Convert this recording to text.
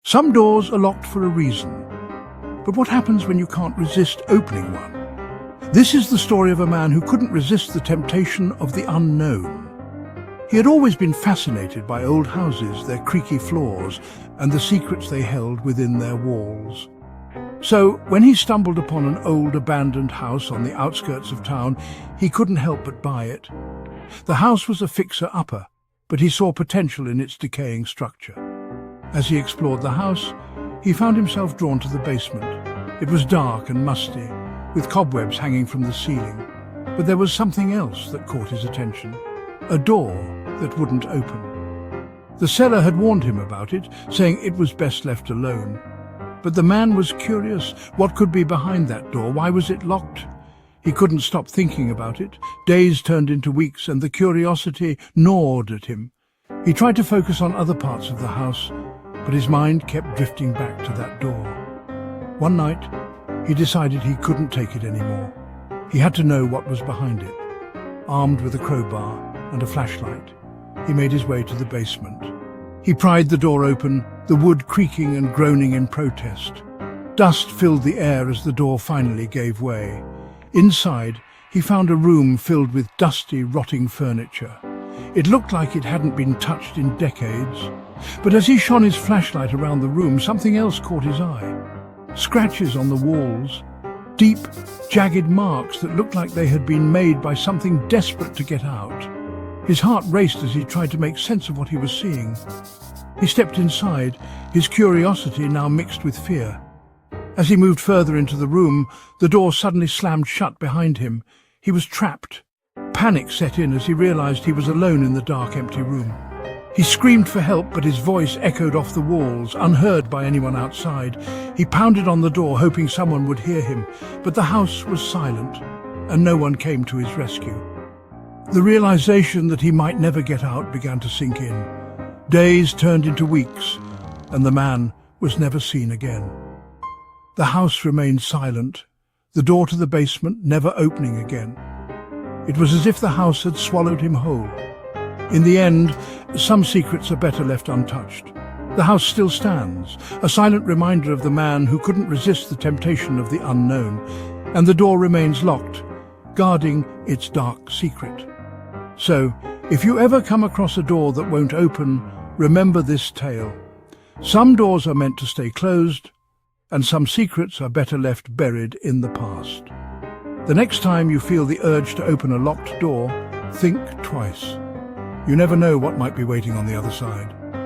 Some doors are locked for a reason, but what happens when you can't resist opening one? This is the story of a man who couldn't resist the temptation of the unknown. He had always been fascinated by old houses, their creaky floors, and the secrets they held within their walls. So, when he stumbled upon an old abandoned house on the outskirts of town, he couldn't help but buy it. The house was a fixer-upper, but he saw potential in its decaying structure. As he explored the house, he found himself drawn to the basement. It was dark and musty, with cobwebs hanging from the ceiling. But there was something else that caught his attention. A door that wouldn't open. The seller had warned him about it, saying it was best left alone. But the man was curious. What could be behind that door? Why was it locked? He couldn't stop thinking about it. Days turned into weeks, and the curiosity gnawed at him. He tried to focus on other parts of the house, but his mind kept drifting back to that door. One night, he decided he couldn't take it anymore. He had to know what was behind it. Armed with a crowbar and a flashlight, he made his way to the basement. He pried the door open, the wood creaking and groaning in protest. Dust filled the air as the door finally gave way. Inside, he found a room filled with dusty, rotting furniture. It looked like it hadn't been touched in decades. But as he shone his flashlight around the room, something else caught his eye. Scratches on the walls, deep, jagged marks that looked like they had been made by something desperate to get out. His heart raced as he tried to make sense of what he was seeing. He stepped inside, his curiosity now mixed with fear. As he moved further into the room, the door suddenly slammed shut behind him. He was trapped. Panic set in as he realized he was alone in the dark, empty room. He screamed for help, but his voice echoed off the walls, unheard by anyone outside. He pounded on the door, hoping someone would hear him, but the house was silent, and no one came to his rescue. The realization that he might never get out began to sink in. Days turned into weeks, and the man was never seen again. The house remained silent, the door to the basement never opening again. It was as if the house had swallowed him whole. In the end, some secrets are better left untouched. The house still stands, a silent reminder of the man who couldn't resist the temptation of the unknown, and the door remains locked, guarding its dark secret. So, if you ever come across a door that won't open, remember this tale. Some doors are meant to stay closed, and some secrets are better left buried in the past. The next time you feel the urge to open a locked door, think twice. You never know what might be waiting on the other side.